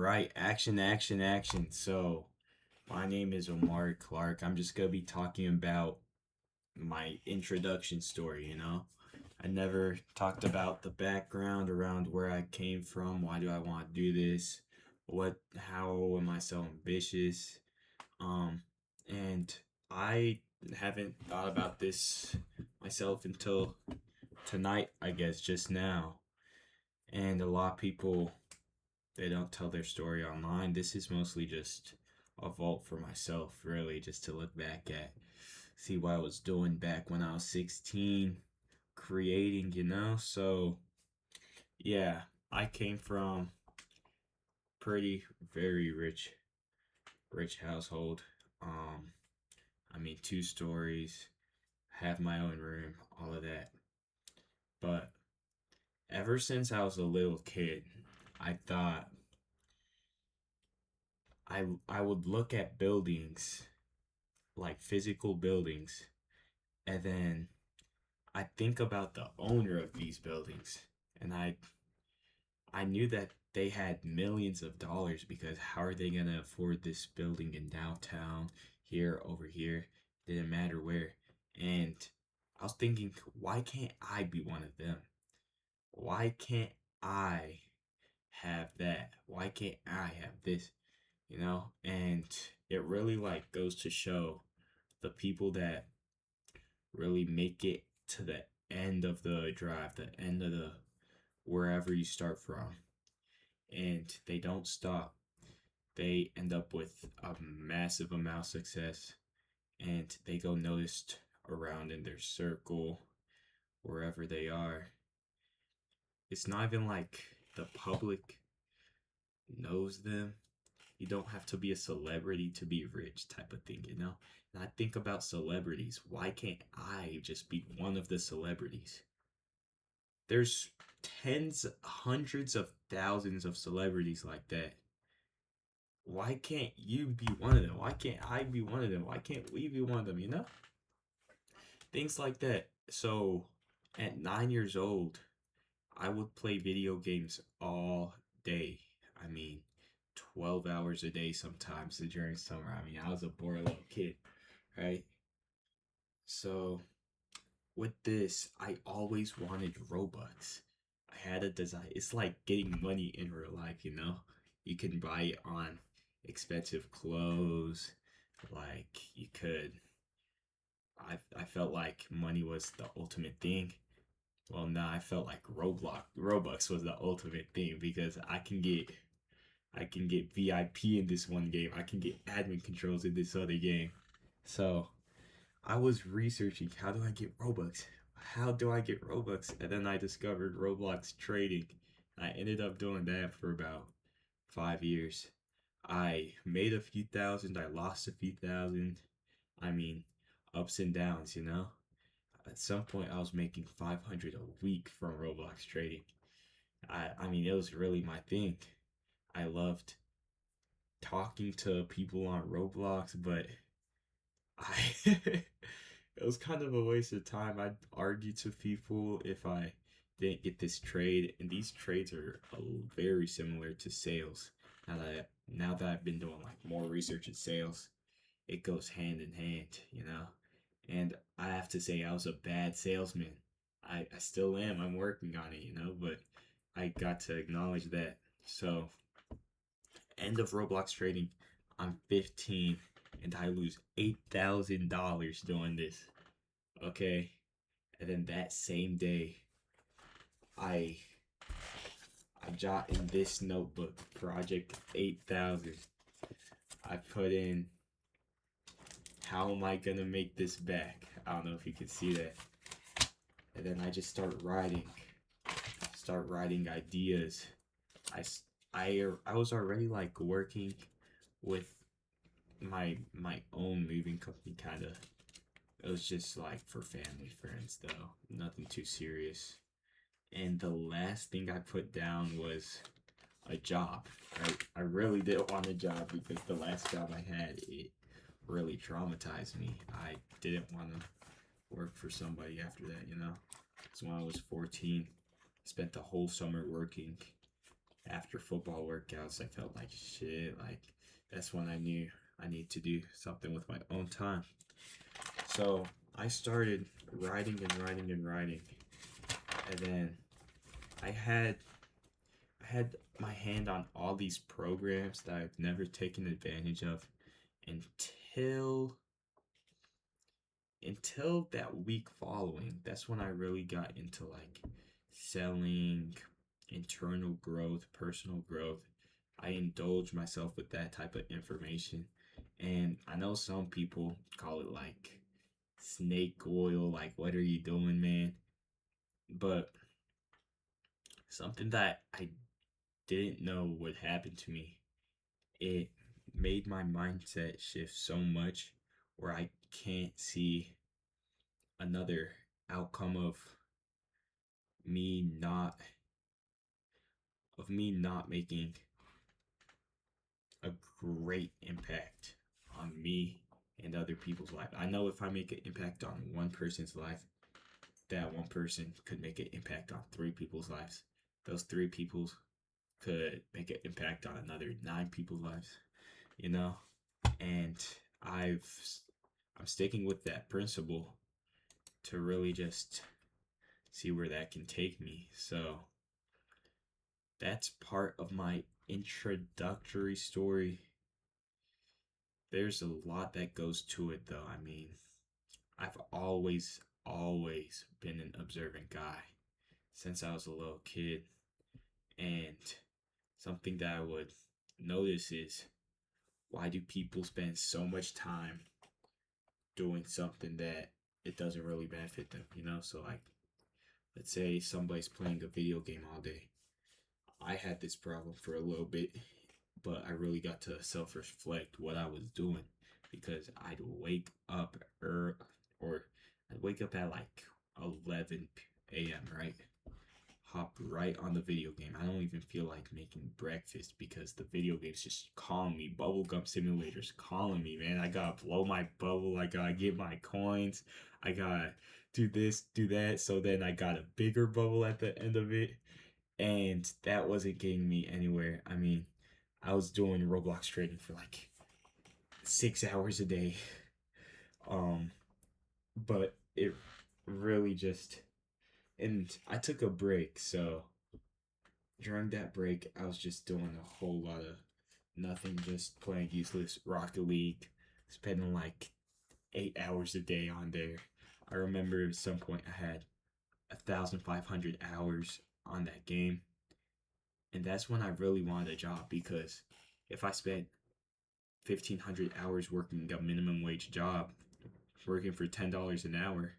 right, action, action, action. So, my name is Omari Clark. I'm just gonna be talking about my introduction story. I never talked about the background around where I came from. Why do I want to do this? How am I so ambitious? Um, and I haven't thought about this myself until tonight, I guess, just now. And a lot of people they don't tell their story online. This is mostly just a vault for myself, really, just to look back at, see what I was doing back when I was 16, creating. So, yeah, I came from pretty, very rich household. Um, I mean, 2 stories, have my own room, all of that. But ever since I was a little kid, I thought I would look at buildings, like physical buildings, and then I think about the owner of these buildings, and I knew that they had millions of dollars because how are they gonna afford this building in downtown, here, over here, didn't matter where. And I was thinking, why can't I be one of them? Why can't I have that? Why can't I have this? And it really like goes to show the people that really make it to the end of the drive, the end of the wherever you start from, and they don't stop. They end up with a massive amount of success, and they go noticed around in their circle, wherever they are. It's not even like the public knows them. You don't have to be a celebrity to be rich, type of thing. And I think about celebrities. Why can't I just be one of the celebrities? There's tens, hundreds of thousands of celebrities like that. Why can't you be one of them? Why can't I be one of them? Why can't we be one of them? Things like that. So at 9 years old, I would play video games all day. I mean, 12 hours a day sometimes during summer. I mean, I was a bored little kid, right? So with this, I always wanted Robux. I had a desire. It's like getting money in real life. You can buy it on expensive clothes. Like you could. I felt like money was the ultimate thing. Well, now I felt like Robux was the ultimate thing because I can get VIP in this one game. I can get admin controls in this other game. So I was researching how do I get Robux? How do I get Robux? And then I discovered Roblox trading. I ended up doing that for about 5 years. I made a few thousand, I lost a few thousand. I mean, ups and downs. At some point, I was making 500 a week from Roblox trading. I mean, it was really my thing. I loved talking to people on Roblox, but I it was kind of a waste of time. I'd argue to people if I didn't get this trade, and these trades are very similar to sales. Now that I've been doing like more research in sales, it goes hand in hand. And I have to say I was a bad salesman. I still am. I'm working on it, but I got to acknowledge that. So end of Roblox trading, I'm 15 and I lose $8,000 doing this. Okay. And then that same day, I I jot in this notebook, Project 8000. I put in, how am I gonna make this back? I don't know if you can see that. And then I just start writing ideas. I, I was already like working with my own moving company, kind of. It was just like for family friends though, nothing too serious. And the last thing I put down was a job. I really didn't want a job because the last job I had, it really traumatized me. I didn't want to work for somebody after that. So when I was 14, spent the whole summer working, after football workouts, I felt like shit. Like that's when I knew I need to do something with my own time. So I started writing and writing and writing, and then I had I had my hand on all these programs that I've never taken advantage of until that week following. That's when I really got into like selling, internal growth, personal growth. I indulge myself with that type of information. And I know some people call it like snake oil, like, what are you doing, man? But something that I didn't know would happen to me, it made my mindset shift so much where I can't see another outcome me not me not making a great impact on me and other people's life. I know if I make an impact on one person's life, that one person could make an impact on three people's lives. Those three people could make an impact on another nine people's lives, you know? And I've I'm sticking with that principle to really just see where that can take me. So that's part of my introductory story. There's a lot that goes to it though. I mean, I've always been an observant guy since I was a little kid. And something that I would notice is, why do people spend so much time doing something that it doesn't really benefit them, you know? So like, let's say somebody's playing a video game all day. I had this problem for a little bit, but I really got to self-reflect what I was doing, because I'd wake up or I'd wake up at like 11 a.m., right? Hop right on the video game. I don't even feel like making breakfast because the video game's just calling me. Bubblegum Simulator's calling me, man. I gotta blow my bubble. I gotta get my coins. I gotta do this, do that. So then I got a bigger bubble at the end of it. And that wasn't getting me anywhere. I mean, I was doing Roblox trading for like 6 hours a day. Um, but it really just, and I took a break, so during that break, I was just doing a whole lot of nothing, just playing useless Rocket League, spending like 8 hours a day on there. I remember at some point I had 1,500 hours on that game, and that's when I really wanted a job, because if I spent 1,500 hours working a minimum wage job, working for $10 an hour,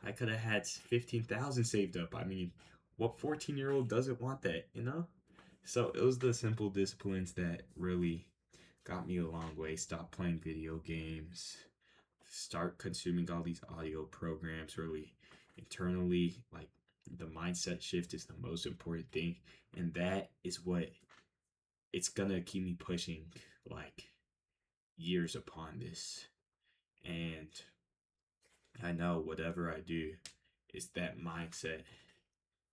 I could have had 15,000 saved up. I mean, what 14-year-old doesn't want that, you know? So it was the simple disciplines that really got me a long way. Stop playing video games, start consuming all these audio programs, really internally. Like, the mindset shift is the most important thing. And that is what it's gonna keep me pushing, like, years upon this. And I know whatever I do is that mindset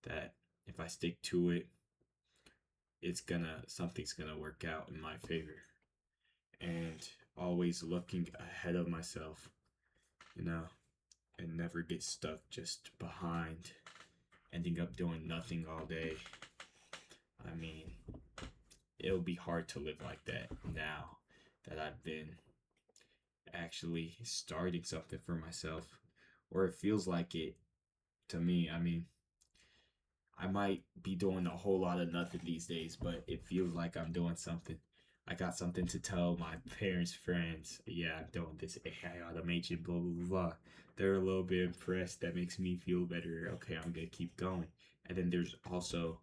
that if I stick to it, something's gonna work out in my favor. And always looking ahead of myself, you know, and never get stuck just behind, ending up doing nothing all day. I mean, it'll be hard to live like that now that I've been actually starting something for myself, or it feels like it to me. I mean, I might be doing a whole lot of nothing these days, but it feels like I'm doing something. I got something to tell my parents' friends. Yeah, I'm doing this AI automation, blah, blah, blah. They're a little bit impressed. That makes me feel better. Okay, I'm gonna keep going. And then there's also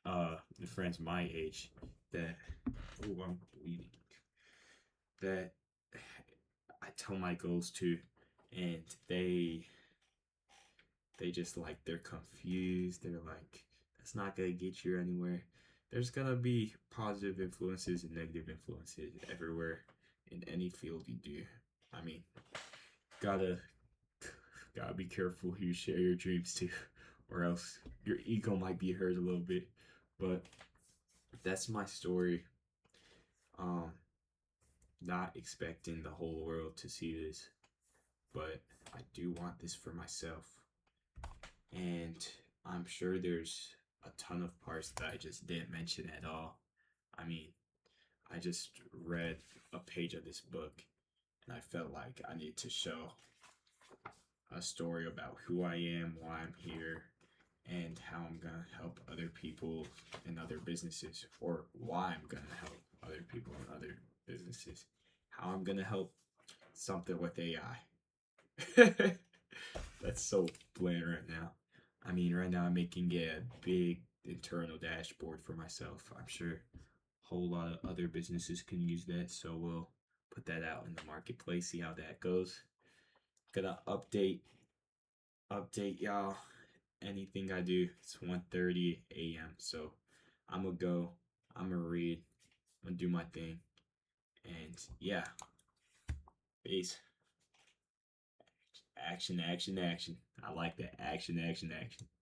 the friends my age that, oh, I'm bleeding, that I tell my goals to, and they just like, they're confused. They're like, that's not gonna get you anywhere. There's gonna be positive influences and negative influences everywhere in any field you do. I mean, gotta gotta be careful who you share your dreams to, or else your ego might be hurt a little bit. But that's my story. Um, Not expecting the whole world to see this, but I do want this for myself. And I'm sure there's a ton of parts that I just didn't mention at all. I mean, I just read a page of this book and I felt like I need to show a story about who I am, why I'm here, and how I'm gonna help other people and other businesses, or why I'm gonna help other people and other businesses, how I'm gonna help something with AI. That's so bland right now. I mean, right now I'm making a big internal dashboard for myself. I'm sure a whole lot of other businesses can use that, so we'll put that out in the marketplace, see how that goes. Gonna update y'all anything I do. It's 1:30 a.m. So I'm gonna go. I'm gonna read. I'm gonna do my thing. And yeah, peace. Action, action, action. I like that. Action, action, action.